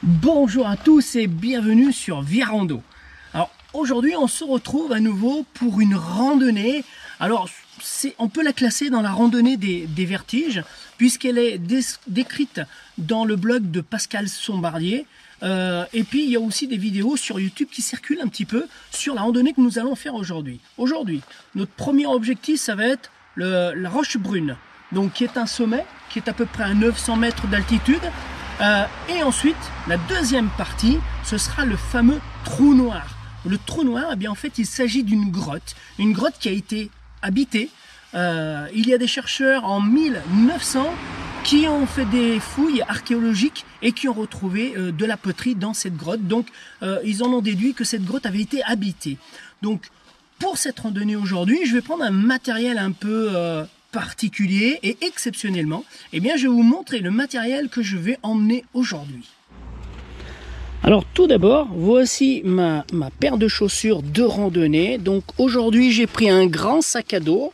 Bonjour à tous et bienvenue sur Viarando. Alors aujourd'hui on se retrouve à nouveau pour une randonnée. Alors on peut la classer dans la randonnée des vertiges puisqu'elle est décrite dans le blog de Pascal Sombardier. Et puis il y a aussi des vidéos sur YouTube qui circulent un petit peu sur la randonnée que nous allons faire aujourd'hui. Aujourd'hui, notre premier objectif, ça va être la Roche Brune, donc qui est un sommet qui est à peu près à 900 mètres d'altitude. Et ensuite, la deuxième partie, ce sera le fameux trou noir. Le trou noir, eh bien, en fait, il s'agit d'une grotte qui a été habitée. Il y a des chercheurs en 1900 qui ont fait des fouilles archéologiques et qui ont retrouvé de la poterie dans cette grotte. Donc, ils en ont déduit que cette grotte avait été habitée. Donc, pour cette randonnée aujourd'hui, je vais prendre un matériel un peu particulier et exceptionnellement, eh bien, je vais vous montrer le matériel que je vais emmener aujourd'hui. Alors tout d'abord, voici ma paire de chaussures de randonnée. Donc aujourd'hui, j'ai pris un grand sac à dos.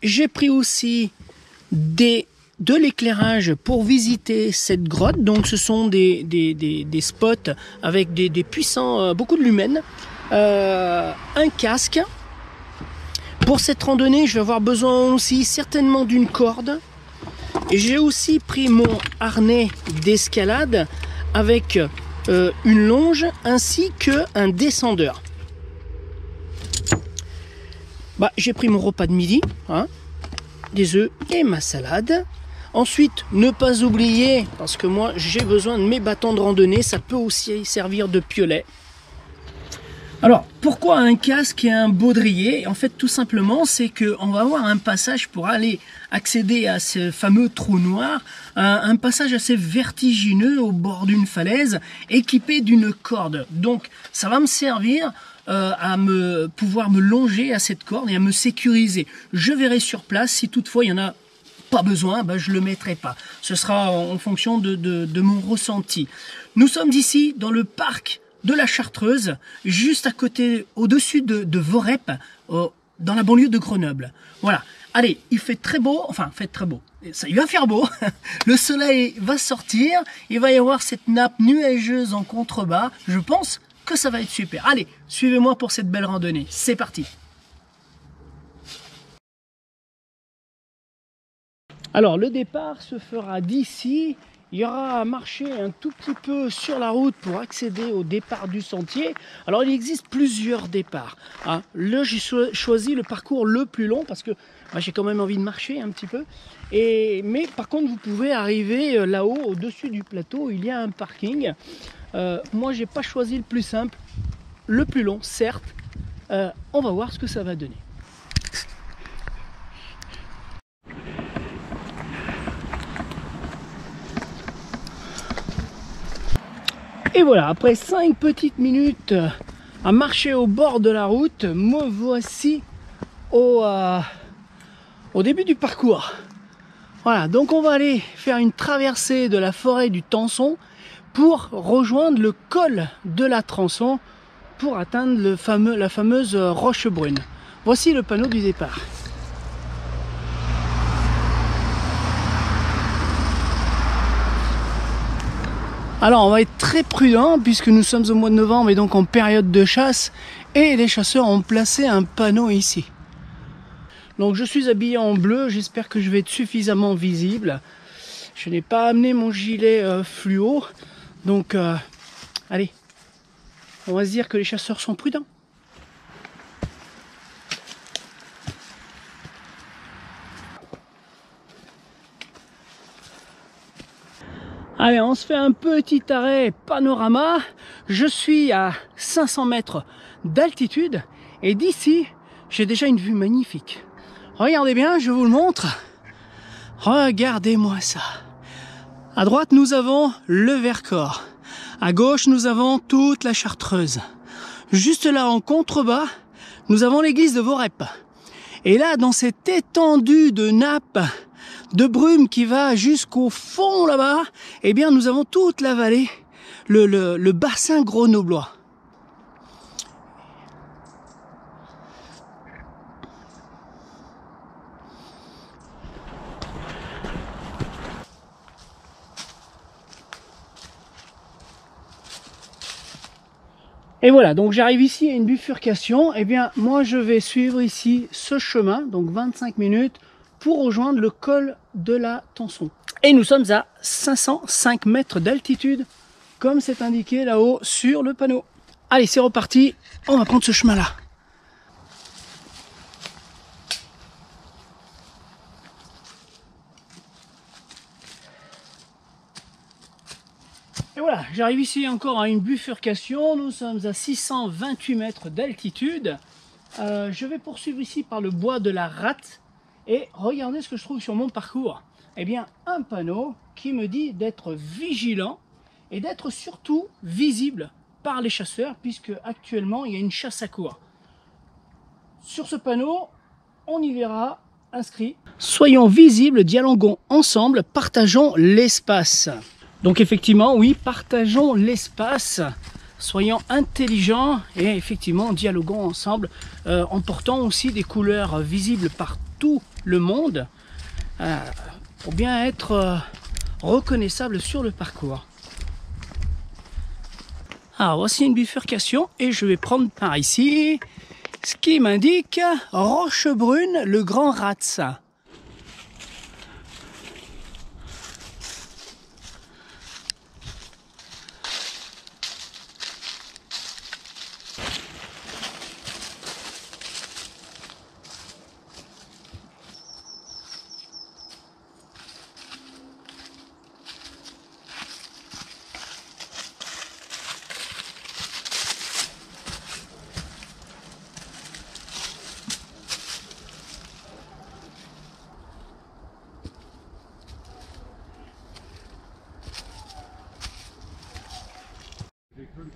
J'ai pris aussi de l'éclairage pour visiter cette grotte. Donc ce sont des spots avec des puissants, beaucoup de lumens. Un casque. Pour cette randonnée, je vais avoir besoin aussi certainement d'une corde. Et j'ai aussi pris mon harnais d'escalade avec une longe ainsi qu'un descendeur. J'ai pris mon repas de midi, des œufs et ma salade. Ensuite, ne pas oublier, parce que moi j'ai besoin de mes bâtons de randonnée, ça peut aussi servir de piolet. Alors, pourquoi un casque et un baudrier? En fait, tout simplement, c'est qu'on va avoir un passage pour aller accéder à ce fameux trou noir, un passage assez vertigineux au bord d'une falaise, équipé d'une corde. Donc, ça va me servir à pouvoir me longer à cette corde et à me sécuriser. Je verrai sur place si toutefois il y en a pas besoin, je le mettrai pas. Ce sera en fonction de mon ressenti. Nous sommes ici dans le parc de la Chartreuse, juste à côté, au-dessus de Voreppe, dans la banlieue de Grenoble. Voilà. Allez, il fait très beau, il va faire beau, le soleil va sortir, il va y avoir cette nappe nuageuse en contrebas, je pense que ça va être super. Allez, suivez-moi pour cette belle randonnée, c'est parti. Alors, le départ se fera d'ici. Il y aura à marcher un tout petit peu sur la route pour accéder au départ du sentier. Alors il existe plusieurs départs. Là j'ai choisi le parcours le plus long parce que j'ai quand même envie de marcher un petit peu. Mais par contre vous pouvez arriver là-haut, au-dessus du plateau, il y a un parking. Moi j'ai pas choisi le plus simple, le plus long certes. On va voir ce que ça va donner. Et voilà, après 5 petites minutes à marcher au bord de la route, me voici au début du parcours. Voilà, donc on va aller faire une traversée de la forêt du Tançon pour rejoindre le col de la Transon pour atteindre la fameuse Roche Brune. Voici le panneau du départ. Alors on va être très prudent puisque nous sommes au mois de novembre et donc en période de chasse et les chasseurs ont placé un panneau ici. Donc je suis habillé en bleu, j'espère que je vais être suffisamment visible. Je n'ai pas amené mon gilet fluo, donc allez, on va se dire que les chasseurs sont prudents. Allez, on se fait un petit arrêt panorama. Je suis à 500 mètres d'altitude et d'ici, j'ai déjà une vue magnifique. Regardez bien, je vous le montre. Regardez-moi ça. À droite, nous avons le Vercors. À gauche, nous avons toute la Chartreuse. Juste là, en contrebas, nous avons l'église de Voreppe. Et là, dans cette étendue de nappe, de brume qui va jusqu'au fond là-bas, eh bien nous avons toute la vallée, le bassin grenoblois. Et voilà, donc j'arrive ici à une bifurcation. Et bien moi je vais suivre ici ce chemin, donc 25 minutes, pour rejoindre le col de la Tançon. Et nous sommes à 505 mètres d'altitude, comme c'est indiqué là-haut sur le panneau. Allez, c'est reparti, on va prendre ce chemin-là. Et voilà, j'arrive ici encore à une bifurcation. Nous sommes à 628 mètres d'altitude. Je vais poursuivre ici par le bois de la Rate. Et regardez ce que je trouve sur mon parcours. Eh bien, un panneau qui me dit d'être vigilant et d'être surtout visible par les chasseurs, puisque actuellement il y a une chasse à courre. Sur ce panneau, on y verra inscrit « Soyons visibles, dialoguons ensemble, partageons l'espace ». Donc effectivement, oui, partageons l'espace, soyons intelligents et effectivement dialoguons ensemble en portant aussi des couleurs visibles par tout le monde pour bien être reconnaissable sur le parcours. Alors voici une bifurcation et je vais prendre par ici ce qui m'indique Rochebrune, le Grand Rats.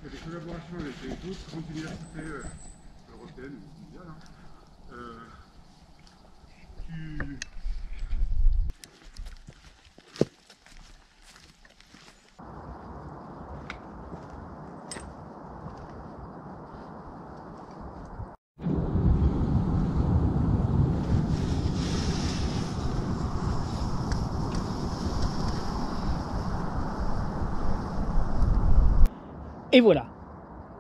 Des collaborations avec d'autres grandes universités européennes ou mondiales. Et voilà,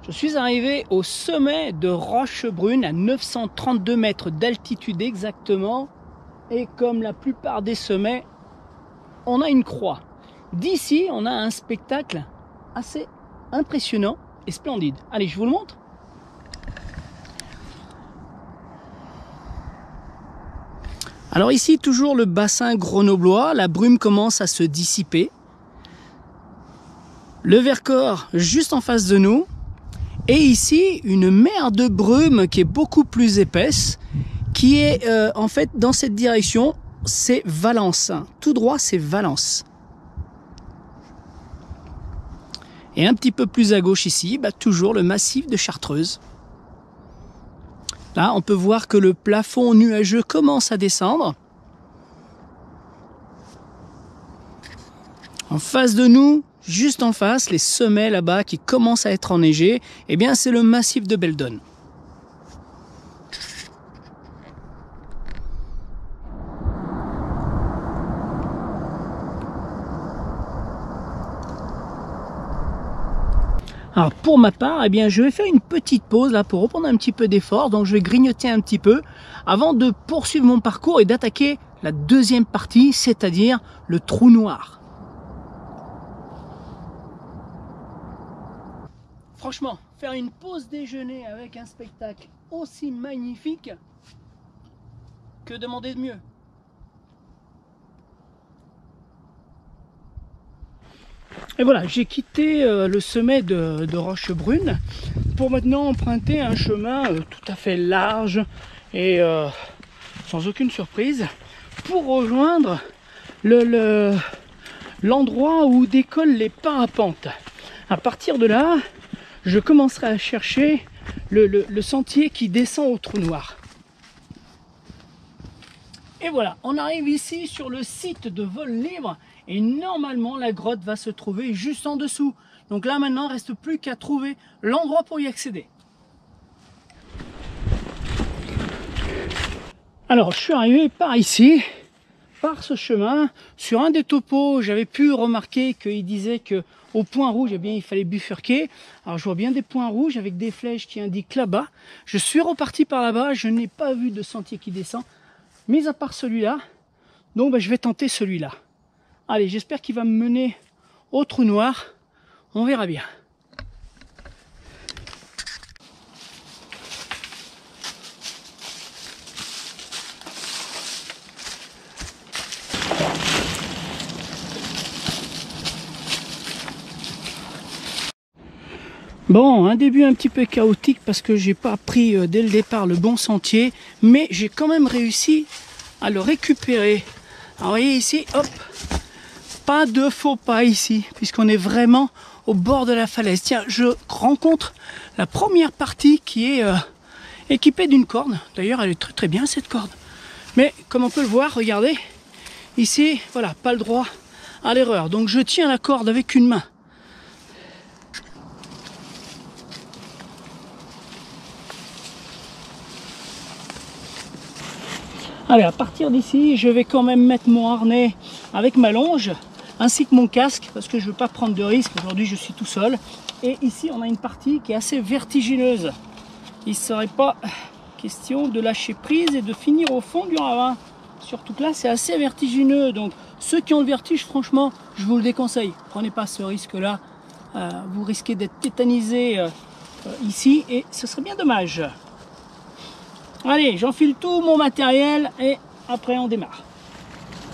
je suis arrivé au sommet de Rochebrune à 932 mètres d'altitude exactement. Et comme la plupart des sommets, on a une croix. D'ici, on a un spectacle assez impressionnant et splendide. Allez, je vous le montre. Alors ici, toujours le bassin grenoblois, la brume commence à se dissiper. Le Vercors juste en face de nous. Et ici, une mer de brume qui est beaucoup plus épaisse, qui est en fait dans cette direction, c'est Valence. Tout droit, c'est Valence. Et un petit peu plus à gauche ici, toujours le massif de Chartreuse. Là, on peut voir que le plafond nuageux commence à descendre. En face de nous, juste en face, les sommets là-bas qui commencent à être enneigés, eh bien c'est le massif de Beldon. Alors pour ma part, eh bien je vais faire une petite pause là pour reprendre un petit peu d'effort, donc je vais grignoter un petit peu avant de poursuivre mon parcours et d'attaquer la deuxième partie, c'est-à-dire le trou noir. Franchement, faire une pause déjeuner avec un spectacle aussi magnifique, que demander de mieux? Et voilà, j'ai quitté le sommet de Rochebrune pour maintenant emprunter un chemin tout à fait large et sans aucune surprise pour rejoindre l'endroit où décollent les parapentes. À partir de là, je commencerai à chercher le sentier qui descend au trou noir. Et voilà, on arrive ici sur le site de vol libre et normalement la grotte va se trouver juste en dessous. Donc là maintenant, il ne reste plus qu'à trouver l'endroit pour y accéder. Alors je suis arrivé par ici. par ce chemin. Sur un des topos, j'avais pu remarquer qu'il disait que au point rouge, eh bien, il fallait bifurquer. Alors je vois bien des points rouges avec des flèches qui indiquent là-bas. Je suis reparti par là-bas, je n'ai pas vu de sentier qui descend, mis à part celui-là. Donc ben, je vais tenter celui-là. Allez, j'espère qu'il va me mener au trou noir. On verra bien. Bon, un début un petit peu chaotique parce que j'ai pas pris dès le départ le bon sentier, mais j'ai quand même réussi à le récupérer. Alors vous voyez ici, hop, pas de faux pas ici, puisqu'on est vraiment au bord de la falaise. Tiens, je rencontre la première partie qui est équipée d'une corde. D'ailleurs, elle est très très bien cette corde. Mais comme on peut le voir, regardez, ici, voilà, pas le droit à l'erreur. Donc je tiens la corde avec une main. Allez, à partir d'ici, je vais quand même mettre mon harnais avec ma longe, ainsi que mon casque, parce que je ne veux pas prendre de risque. Aujourd'hui, je suis tout seul. Et ici, on a une partie qui est assez vertigineuse. Il ne serait pas question de lâcher prise et de finir au fond du ravin. Surtout que là, c'est assez vertigineux. Donc, ceux qui ont le vertige, franchement, je vous le déconseille. Prenez pas ce risque-là. Vous risquez d'être tétanisé ici et ce serait bien dommage. Allez, j'enfile tout mon matériel et après on démarre.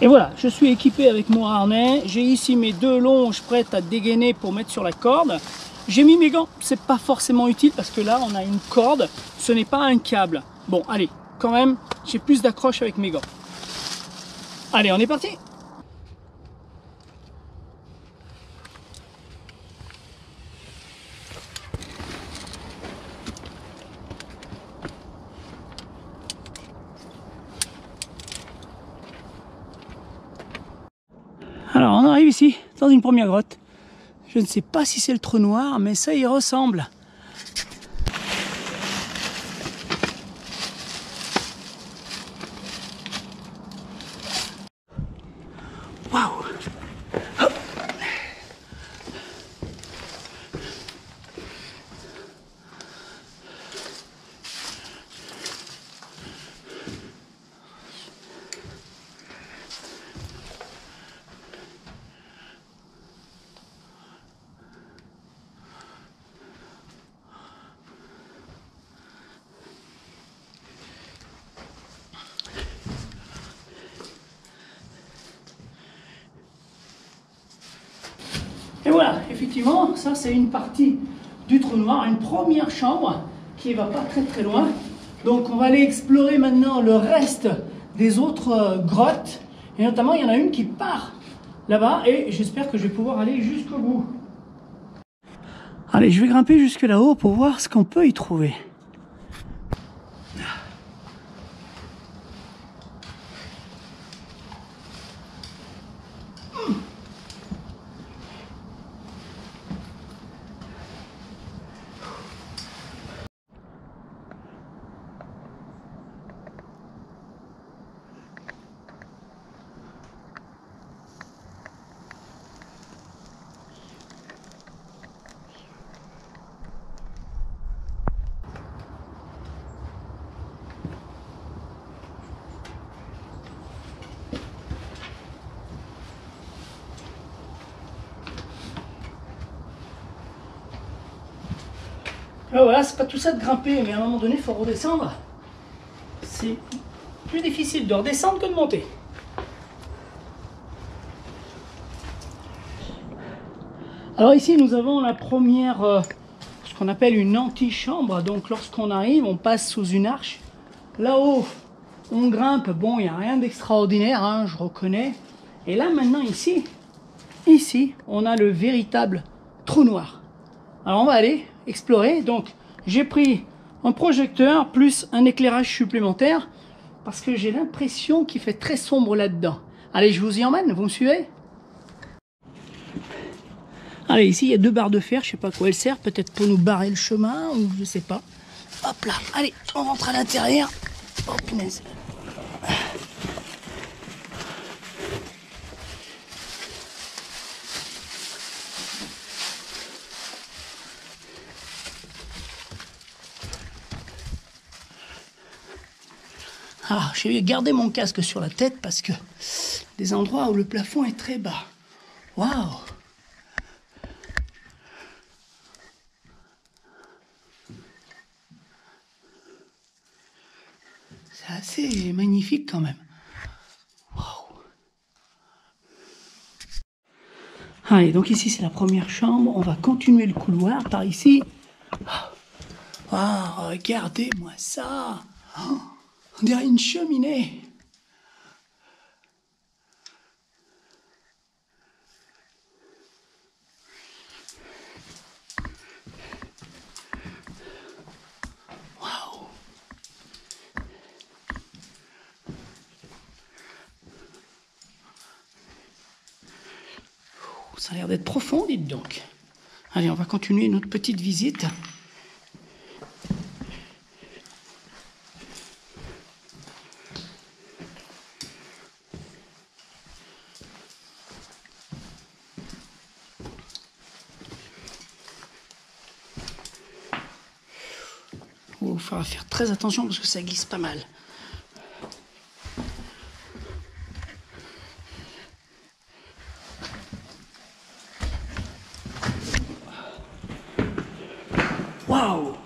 Et voilà, je suis équipé avec mon harnais. J'ai ici mes deux longes prêtes à dégainer pour mettre sur la corde. J'ai mis mes gants, c'est pas forcément utile parce que là on a une corde, ce n'est pas un câble. Bon, allez, quand même, j'ai plus d'accroche avec mes gants. Allez, on est parti! Alors on arrive ici, dans une première grotte. Je ne sais pas si c'est le trou noir, mais ça y ressemble. Waouh! Hop. Et voilà, effectivement, ça c'est une partie du trou noir, une première chambre qui va pas très très loin. Donc on va aller explorer maintenant le reste des autres grottes. Et notamment, il y en a une qui part là-bas et j'espère que je vais pouvoir aller jusqu'au bout. Allez, je vais grimper jusque là-haut pour voir ce qu'on peut y trouver. Alors voilà, c'est pas tout ça de grimper, mais à un moment donné, il faut redescendre. C'est plus difficile de redescendre que de monter. Alors ici, nous avons la première, ce qu'on appelle une antichambre. Donc lorsqu'on arrive, on passe sous une arche. Là-haut, on grimpe. Bon, il n'y a rien d'extraordinaire, hein, je reconnais. Et là, maintenant, ici, on a le véritable trou noir. Alors on va aller explorer. Donc j'ai pris un projecteur plus un éclairage supplémentaire parce que j'ai l'impression qu'il fait très sombre là-dedans. Allez, je vous y emmène, vous me suivez? Allez, ici il y a deux barres de fer, je sais pas à quoi elles servent, peut-être pour nous barrer le chemin ou je sais pas. Hop là, allez, on rentre à l'intérieur. Oh punaise. Alors, je vais garder mon casque sur la tête parce que des endroits où le plafond est très bas. Waouh! C'est assez magnifique quand même. Waouh! Allez, donc ici c'est la première chambre. On va continuer le couloir par ici. Waouh, regardez-moi ça! Oh, on dirait une cheminée. Waouh! Ça a l'air d'être profond, dites donc. Allez, on va continuer notre petite visite. Il faudra faire très attention parce que ça glisse pas mal. Waouh!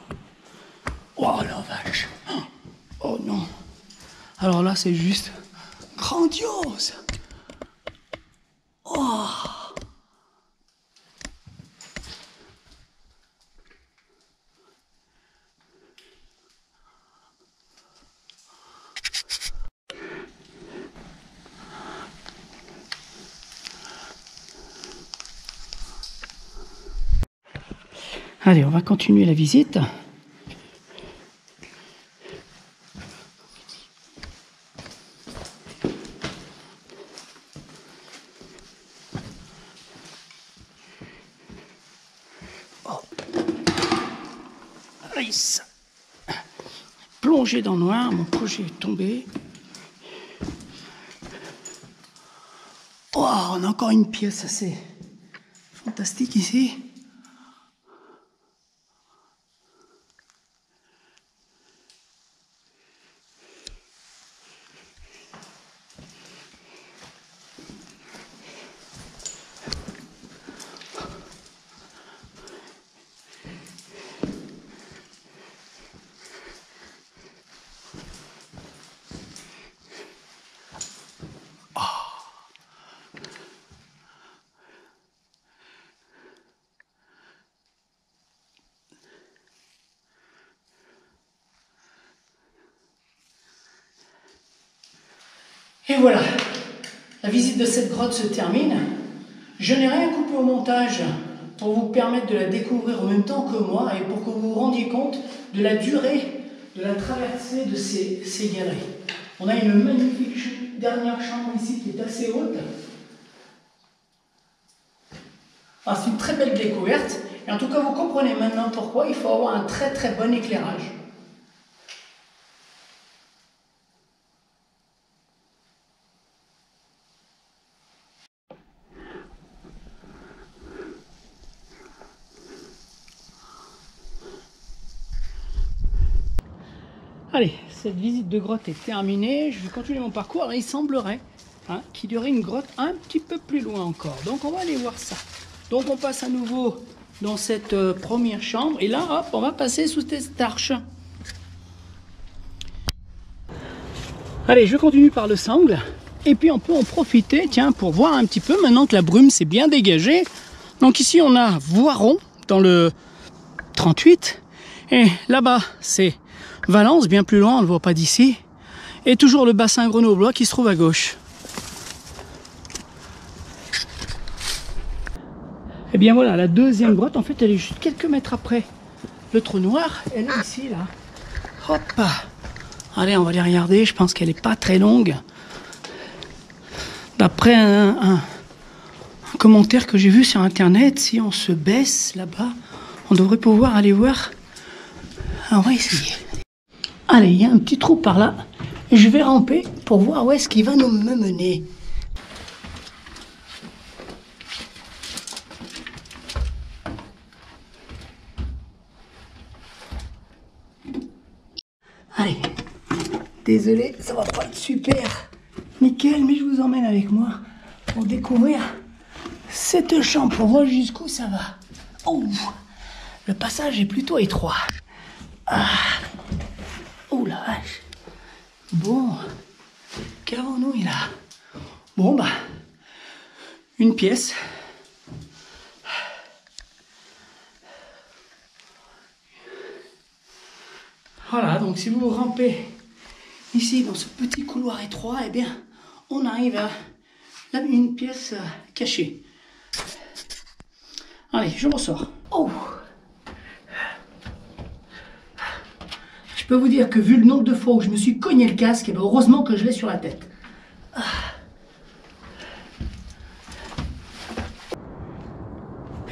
Oh la vache! Oh non! Alors là, c'est juste grandiose! Oh! Allez, on va continuer la visite. Hop. Allez, ça. Plongé dans le noir, mon projet est tombé. Oh, on a encore une pièce assez fantastique ici. Et voilà, la visite de cette grotte se termine. Je n'ai rien coupé au montage pour vous permettre de la découvrir en même temps que moi et pour que vous vous rendiez compte de la durée de la traversée de ces galeries. On a une magnifique dernière chambre ici qui est assez haute. Ah, c'est une très belle découverte. Et en tout cas, vous comprenez maintenant pourquoi il faut avoir un très très bon éclairage. Allez, cette visite de grotte est terminée. Je vais continuer mon parcours. Alors, il semblerait qu'il y aurait une grotte un petit peu plus loin encore. Donc, on va aller voir ça. Donc, on passe à nouveau dans cette première chambre. Et là, hop, on va passer sous cette arche. Allez, je continue par le sangle. Et puis, on peut en profiter, tiens, pour voir un petit peu, maintenant que la brume s'est bien dégagée. Donc, ici, on a Voiron, dans le 38. Et là-bas, c'est Valence, bien plus loin, on ne le voit pas d'ici. Et toujours le bassin grenoblois qui se trouve à gauche. Et bien voilà, la deuxième grotte, en fait, elle est juste quelques mètres après le trou noir. Elle est ici, là. Hop! Allez, on va aller regarder. Je pense qu'elle n'est pas très longue. D'après un commentaire que j'ai vu sur Internet, si on se baisse là-bas, on devrait pouvoir aller voir. Alors, on va essayer. Allez, il y a un petit trou par là. Et je vais ramper pour voir où est-ce qu'il va nous mener. Allez, Désolé, ça va pas être super nickel, mais je vous emmène avec moi pour découvrir cette chambre, pour voir jusqu'où ça va. Oh, le passage est plutôt étroit. Ah. Oh la vache. Bon, qu'avons-nous là? Bon bah, une pièce. Voilà, donc si vous rampez ici dans ce petit couloir étroit, eh bien, on arrive à une pièce cachée. Allez, je ressors. Oh! Je peux vous dire que vu le nombre de fois où je me suis cogné le casque, eh bien, heureusement que je l'ai sur la tête. Ah.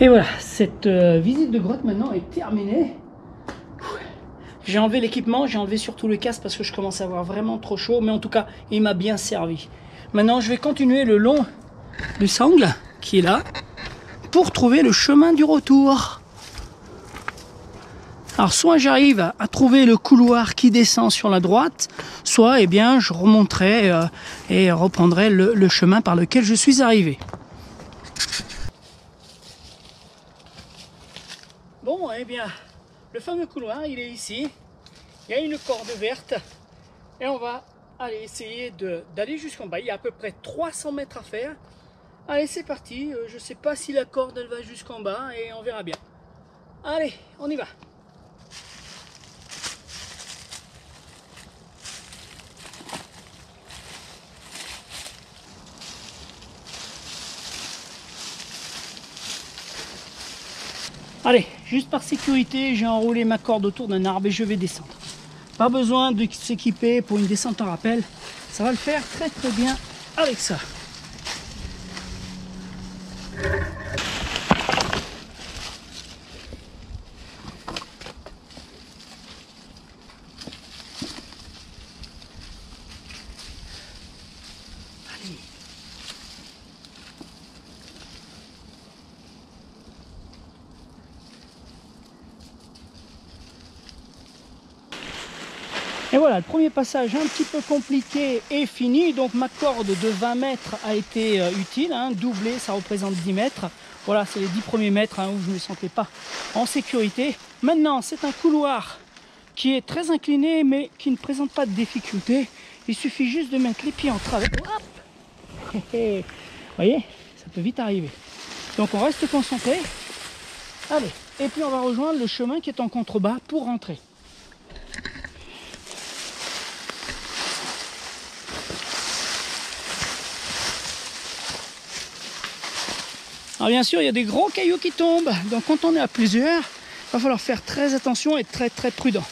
Et voilà, cette visite de grotte maintenant est terminée. J'ai enlevé l'équipement, j'ai enlevé surtout le casque parce que je commence à avoir vraiment trop chaud, mais en tout cas, il m'a bien servi. Maintenant, je vais continuer le long du sangle qui est là pour trouver le chemin du retour. Alors, soit j'arrive à trouver le couloir qui descend sur la droite, soit eh bien, je remonterai et reprendrai le chemin par lequel je suis arrivé. Bon, eh bien, le fameux couloir, il est ici. Il y a une corde verte et on va aller essayer d'aller jusqu'en bas. Il y a à peu près 300 mètres à faire. Allez, c'est parti. Je ne sais pas si la corde elle va jusqu'en bas et on verra bien. Allez, on y va. Allez, juste par sécurité, j'ai enroulé ma corde autour d'un arbre et je vais descendre. Pas besoin de s'équiper pour une descente en rappel. Ça va le faire très très bien avec ça. Allez. Et voilà, le premier passage un petit peu compliqué est fini. Donc ma corde de 20 mètres a été utile, hein, doublée, ça représente 10 mètres. Voilà, c'est les 10 premiers mètres où je ne me sentais pas en sécurité. Maintenant, c'est un couloir qui est très incliné, mais qui ne présente pas de difficulté. Il suffit juste de mettre les pieds en travers. Hop. Vous voyez, ça peut vite arriver. Donc on reste concentré. Allez, et puis on va rejoindre le chemin qui est en contrebas pour rentrer. Alors bien sûr, il y a des gros cailloux qui tombent, donc quand on est à plusieurs, il va falloir faire très attention et être très très prudent.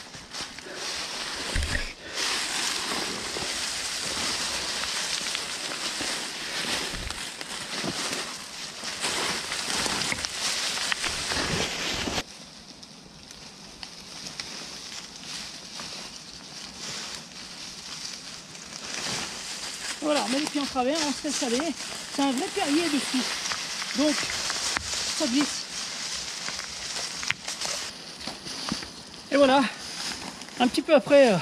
Voilà, on met les pieds en travers, on se laisse aller. C'est un vrai perrier dessus. Donc, ça glisse. Et voilà, un petit peu après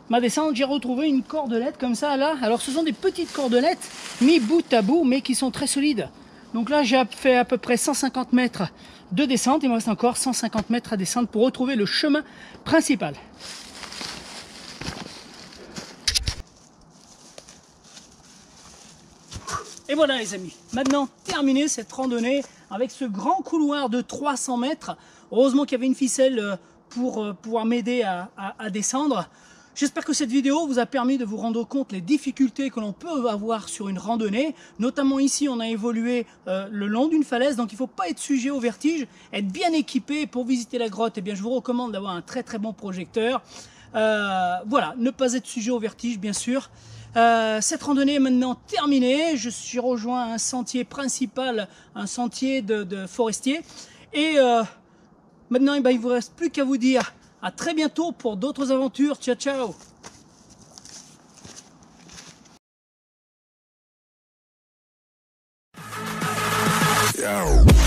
ma descente, j'ai retrouvé une cordelette comme ça là. Alors ce sont des petites cordelettes mis bout à bout, mais qui sont très solides. Donc là, j'ai fait à peu près 150 mètres de descente. Il me reste encore 150 mètres à descendre pour retrouver le chemin principal. Et voilà les amis, maintenant terminé cette randonnée avec ce grand couloir de 300 mètres. Heureusement qu'il y avait une ficelle pour pouvoir m'aider à descendre. J'espère que cette vidéo vous a permis de vous rendre compte des difficultés que l'on peut avoir sur une randonnée. Notamment ici, on a évolué le long d'une falaise, donc il ne faut pas être sujet au vertige, être bien équipé pour visiter la grotte. Eh bien, je vous recommande d'avoir un très très bon projecteur. Voilà, ne pas être sujet au vertige bien sûr. Cette randonnée est maintenant terminée. Je suis rejoint un sentier principal, un sentier de forestier. Et maintenant, il ne vous reste plus qu'à vous dire à très bientôt pour d'autres aventures. Ciao, ciao! Yo.